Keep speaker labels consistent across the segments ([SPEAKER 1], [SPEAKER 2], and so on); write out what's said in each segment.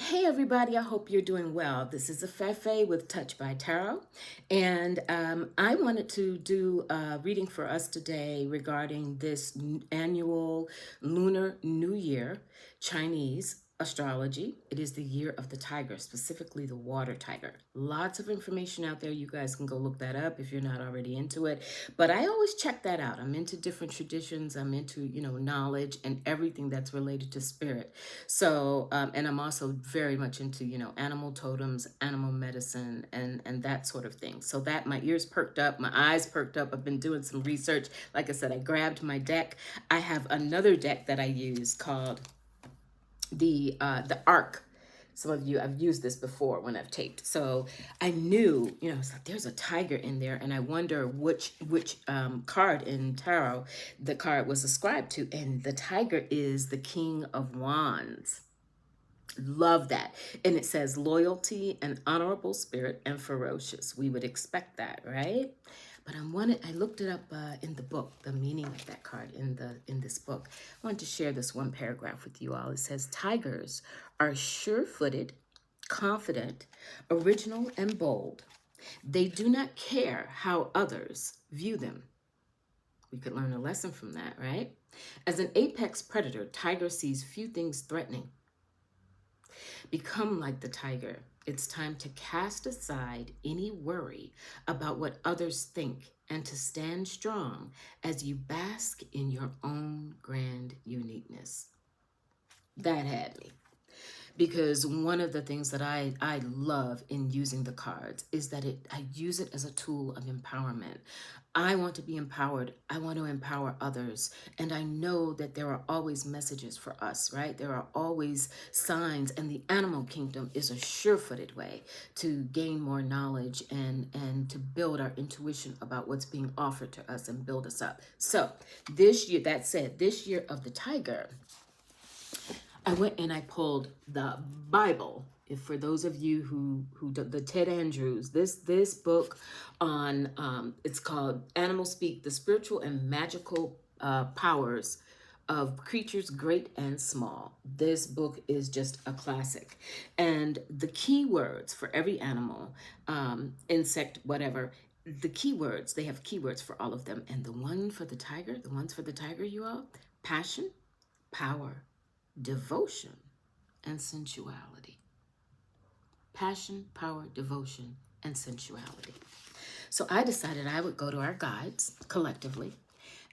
[SPEAKER 1] Hey everybody, I hope you're doing well. This is Afefe with Touch by Tarot, and I wanted to do a reading for us today regarding this annual Lunar New Year Chinese astrology. It is the year of the tiger, specifically the water tiger. Lots of information out there. You guys can go look that up if you're not already into it. But I always check that out. I'm into different traditions. I'm into, knowledge and everything that's related to spirit. So, and I'm also very much into, animal totems, animal medicine, and that sort of thing. So that my ears perked up, my eyes perked up. I've been doing some research. Like I said, I grabbed my deck. I have another deck that I use called the Arc. Some of you, I've used this before when I've taped. So I knew, it's like there's a tiger in there, and I wonder which card in tarot the card was ascribed to, and the tiger is the King of Wands. Love that. And it says loyalty and honorable spirit and ferocious. We would expect that, right? But I looked it up in the book, the meaning of that card in this book. I wanted to share this one paragraph with you all. It says tigers are sure-footed, confident, original, and bold. They do not care how others view them. We could learn a lesson from that, right? As an apex predator, tiger sees few things threatening. Become like the tiger. It's time to cast aside any worry about what others think and to stand strong as you bask in your own grand uniqueness. That had me. Because one of the things that I love in using the cards is that I use it as a tool of empowerment. I want to be empowered. I want to empower others. And I know that there are always messages for us, right? There are always signs, and the animal kingdom is a sure-footed way to gain more knowledge and to build our intuition about what's being offered to us and build us up. So this year, that said, this year of the tiger, I went and I pulled the Bible. If for those of you who do the Ted Andrews, this book on it's called Animal Speak: The Spiritual and Magical Powers of Creatures Great and Small. This book is just a classic, and the key words for every animal, insect, whatever. The keywords, they have keywords for all of them, and the ones for the tiger, you all: passion, power, devotion, and sensuality. Passion, power, devotion, and sensuality. So I decided I would go to our guides collectively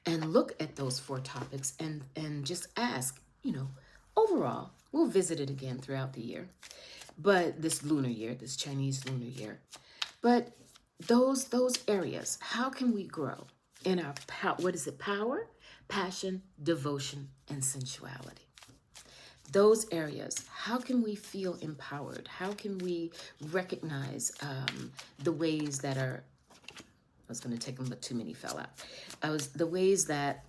[SPEAKER 1] and look at those four topics and just ask, overall, we'll visit it again throughout the year, but this lunar year, this Chinese lunar year. But those areas, how can we grow in our power, passion, devotion, and sensuality? Those areas, how can we feel empowered? How can we recognize the ways that are, I was going to take them, but too many fell out. The ways that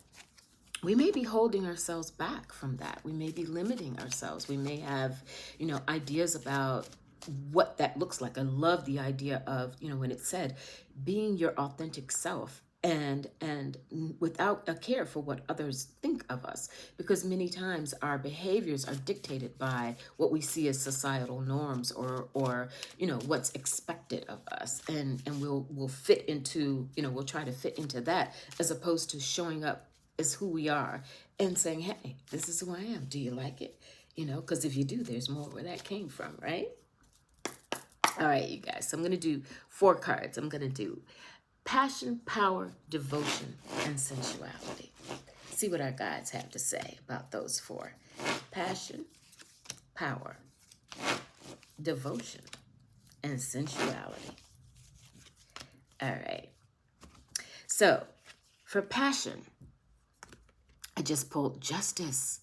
[SPEAKER 1] we may be holding ourselves back from that. We may be limiting ourselves. We may have, ideas about what that looks like. I love the idea of, when it said being your authentic self and without a care for what others think of us, because many times our behaviors are dictated by what we see as societal norms or what's expected of us, and we'll fit into, we'll try to fit into that as opposed to showing up as who we are and saying, hey, this is who I am. Do you like it? Because if you do, there's more where that came from, right? All right, you guys. So I'm going to do 4 cards. I'm going to do passion, power, devotion, and sensuality. See what our guides have to say about those 4. Passion, power, devotion, and sensuality. All right. So for passion, I just pulled justice.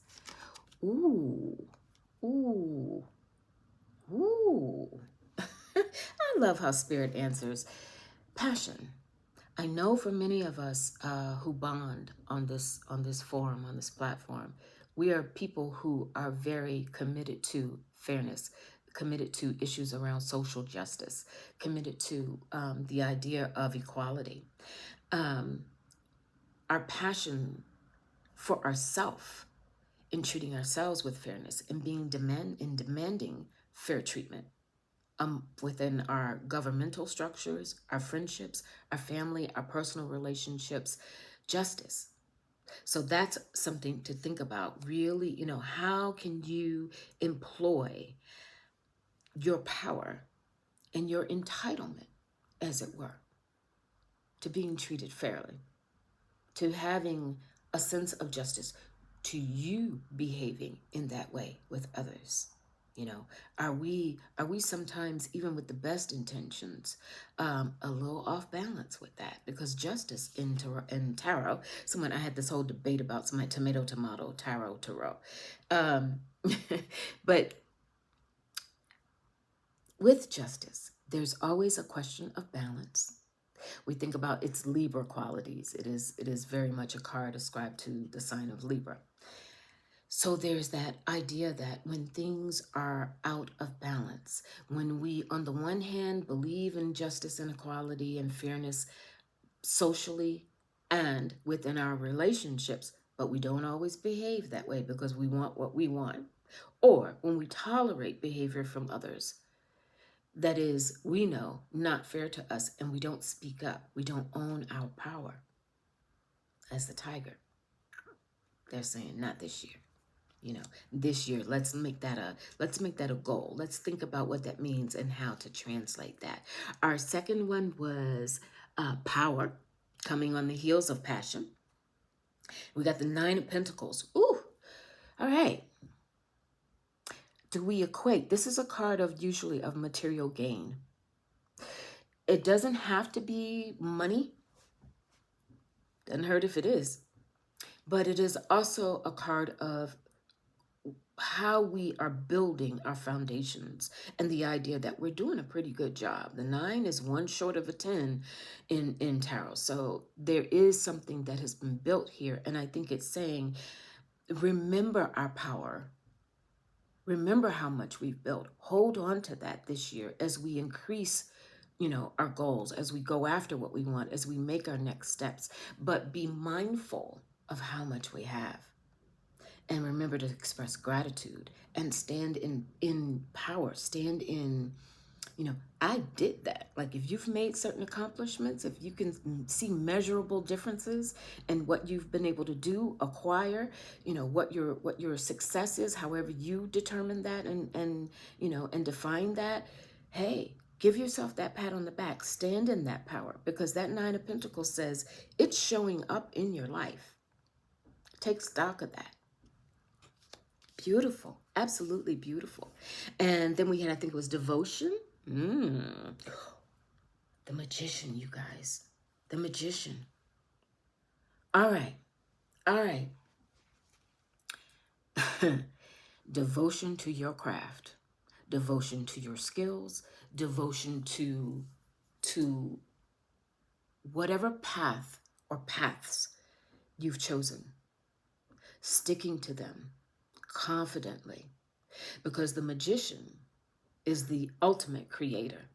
[SPEAKER 1] Ooh, ooh, ooh. I love how spirit answers. Passion. I know for many of us who bond on this forum, on this platform, we are people who are very committed to fairness, committed to issues around social justice, committed to the idea of equality. Our passion for ourselves, in treating ourselves with fairness, and being demanding fair treatment within our governmental structures, our friendships, our family, our personal relationships, justice. So that's something to think about. Really, how can you employ your power and your entitlement, as it were, to being treated fairly, to having a sense of justice, to you behaving in that way with others? Are we sometimes, even with the best intentions, a little off balance with that? Because justice in tarot, I had this whole debate about tomato, tarot. But with justice, there's always a question of balance. We think about its Libra qualities. It is very much a card ascribed to the sign of Libra. So there's that idea that when things are out of balance, when we, on the one hand, believe in justice and equality and fairness socially and within our relationships, but we don't always behave that way because we want what we want, or when we tolerate behavior from others that is, we know, not fair to us, and we don't speak up, we don't own our power. As the tiger, they're saying, not this year. This year, let's make that a goal. Let's think about what that means and how to translate that. Our second one was power, coming on the heels of passion. We got the Nine of Pentacles. Ooh, all right. Do we equate? This is a card usually of material gain. It doesn't have to be money. Doesn't hurt if it is. But it is also a card of how we are building our foundations and the idea that we're doing a pretty good job. The 9 is one short of a 10 in tarot. So there is something that has been built here. And I think it's saying, remember our power. Remember how much we've built. Hold on to that this year as we increase our goals, as we go after what we want, as we make our next steps. But be mindful of how much we have. And remember to express gratitude and stand in power, stand in, I did that. Like if you've made certain accomplishments, if you can see measurable differences in what you've been able to do, acquire, what your success is, however you determine that and define that, hey, give yourself that pat on the back, stand in that power, because that 9 of Pentacles says it's showing up in your life. Take stock of that. Beautiful. Absolutely beautiful. And then we had, I think it was devotion. The Magician, you guys. The Magician. All right. All right. Devotion to your craft. Devotion to your skills. Devotion to whatever path or paths you've chosen. Sticking to them confidently. Because the Magician is the ultimate creator.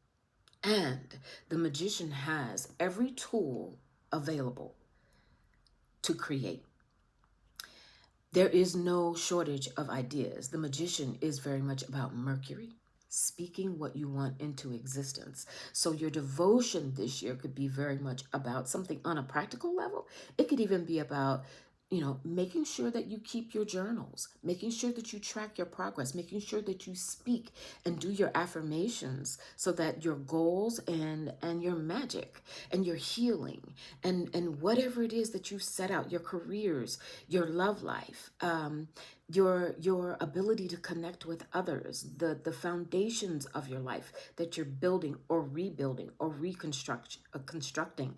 [SPEAKER 1] And the Magician has every tool available to create. There is no shortage of ideas. The Magician is very much about Mercury, speaking what you want into existence. So your devotion this year could be very much about something on a practical level. It could even be about making sure that you keep your journals, making sure that you track your progress, making sure that you speak and do your affirmations so that your goals and your magic and your healing and whatever it is that you set out, your careers, your love life, your ability to connect with others, the foundations of your life that you're building or rebuilding or constructing.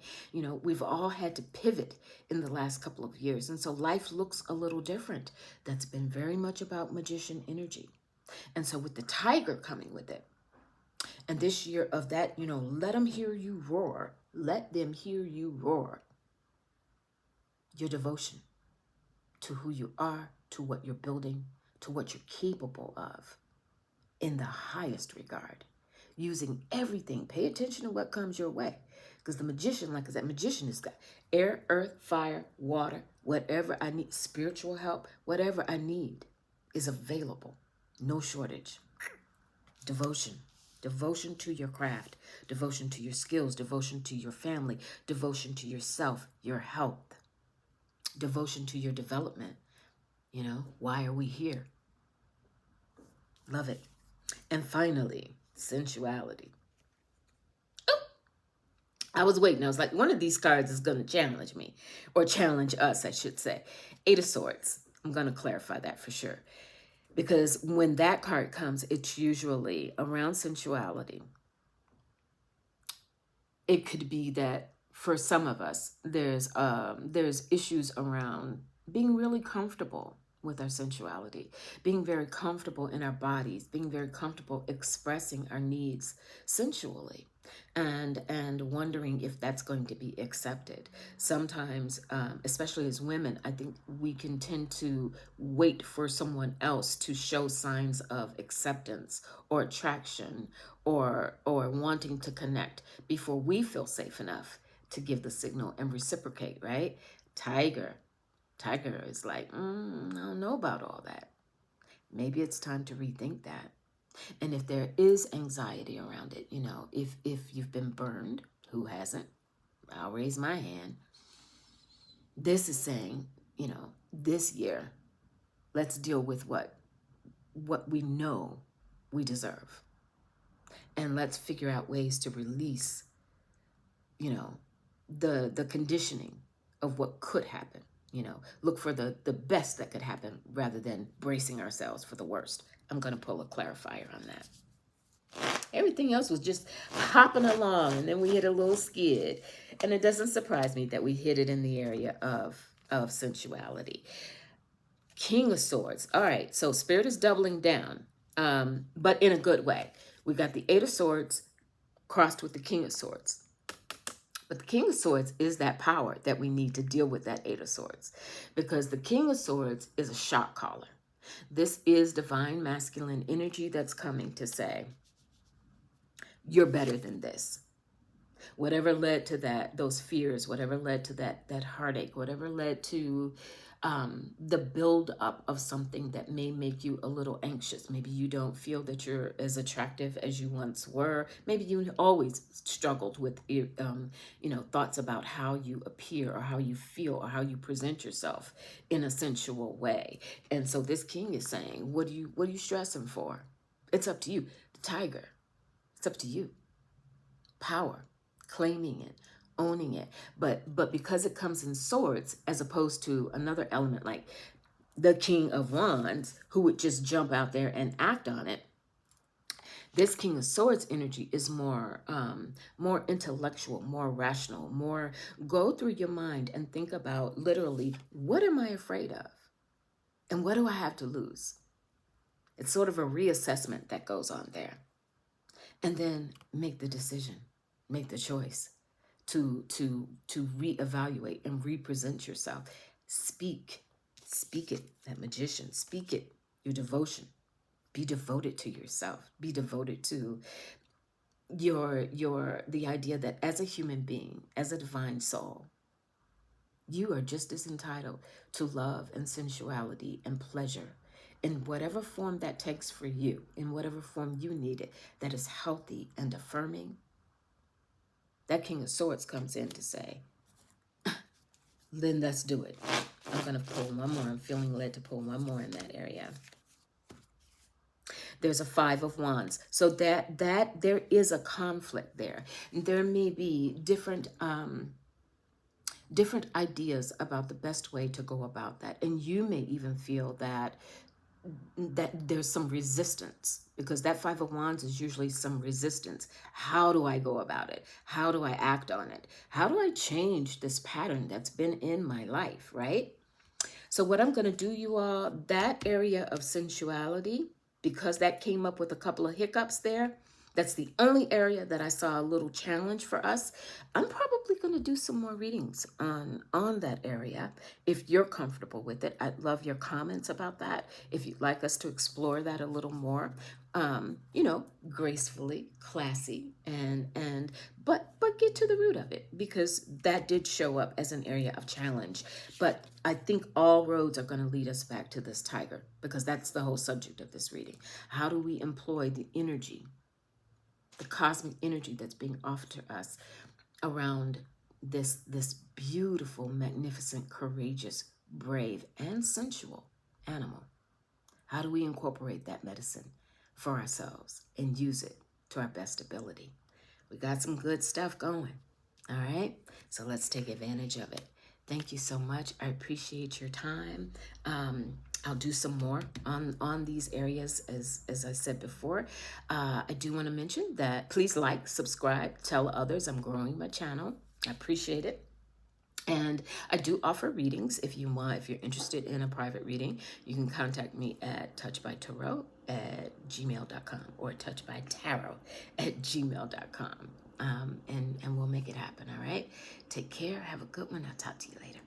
[SPEAKER 1] We've all had to pivot in the last couple of years, and so life looks a little different. That's been very much about Magician energy. And so with the tiger coming with it, and this year of that, let them hear you roar. Let them hear you roar. Your devotion to who you are, to what you're building, to what you're capable of in the highest regard. Using everything. Pay attention to what comes your way. Because the Magician, like I said, Magician has got air, earth, fire, water, whatever I need, spiritual help, whatever I need is available. No shortage. Devotion. Devotion to your craft, devotion to your skills, devotion to your family, devotion to yourself, your health, devotion to your development. You know, why are we here? Love it. And finally, sensuality. I was waiting. I was like, one of these cards is going to challenge me, or challenge us, I should say. Eight of Swords. I'm going to clarify that for sure. Because when that card comes, it's usually around sensuality. It could be that for some of us, there's issues around being really comfortable with our sensuality, being very comfortable in our bodies, being very comfortable expressing our needs sensually, and wondering if that's going to be accepted. Sometimes, especially as women, I think we can tend to wait for someone else to show signs of acceptance or attraction or wanting to connect before we feel safe enough to give the signal and reciprocate, right? Tiger is like, I don't know about all that. Maybe it's time to rethink that. And if there is anxiety around it, you know, if you've been burned, who hasn't? I'll raise my hand. This is saying, you know, this year, let's deal with what we know we deserve. And let's figure out ways to release, you know, the conditioning of what could happen. You know, look for the best that could happen rather than bracing ourselves for the worst. I'm going to pull a clarifier on that. Everything else was just hopping along, and then we hit a little skid. And it doesn't surprise me that we hit it in the area of sensuality. King of Swords. All right, so Spirit is doubling down, but in a good way. We got the Eight of Swords crossed with the King of Swords. But the King of Swords is that power that we need to deal with that Eight of Swords, because the King of Swords is a shot caller. This is divine masculine energy that's coming to say, you're better than this. Whatever led to those fears, whatever led to that heartache, whatever led to the build-up of something that may make you a little anxious. Maybe you don't feel that you're as attractive as you once were. Maybe you always struggled with thoughts about how you appear or how you feel or how you present yourself in a sensual way. And so this king is saying, what are you stressing for? It's up to you. The tiger, it's up to you. Power, claiming it, owning it. But because it comes in swords, as opposed to another element like the King of Wands, who would just jump out there and act on it, this King of Swords energy is more intellectual, more rational, more go through your mind and think about literally, what am I afraid of? And what do I have to lose? It's sort of a reassessment that goes on there. And then make the decision, make the choice to reevaluate and represent yourself. Speak it, that magician, speak it, your devotion. Be devoted to yourself. Be devoted to the idea that as a human being, as a divine soul, you are just as entitled to love and sensuality and pleasure in whatever form that takes for you, in whatever form you need it, that is healthy and affirming. That King of Swords comes in to say, then let's do it. I'm going to pull one more. I'm feeling led to pull one more in that area. There's a Five of Wands. So that there is a conflict there. There may be different ideas about the best way to go about that. And you may even feel that there's some resistance, because that Five of Wands is usually some resistance. How do I go about it? How do I act on it? How do I change this pattern that's been in my life, right? So what I'm going to do, you all, that area of sensuality, because that came up with a couple of hiccups there, That's the only area that I saw a little challenge for us. I'm probably going to do some more readings on that area if you're comfortable with it. I'd love your comments about that. If you'd like us to explore that a little more, gracefully, classy, but get to the root of it, because that did show up as an area of challenge. But I think all roads are going to lead us back to this tiger, because that's the whole subject of this reading. How do we employ the energy, the cosmic energy that's being offered to us around this beautiful, magnificent, courageous, brave, and sensual animal? How do we incorporate that medicine for ourselves and use it to our best ability? We got some good stuff going. All right, so let's take advantage of it. Thank you so much. I appreciate your time. I'll do some more on these areas, as I said before. I do want to mention that please like, subscribe, tell others. I'm growing my channel. I appreciate it. And I do offer readings. If you're interested in a private reading, you can contact me at touchbytarot@gmail.com or touchbytarot@gmail.com. And we'll make it happen. All right. Take care. Have a good one. I'll talk to you later.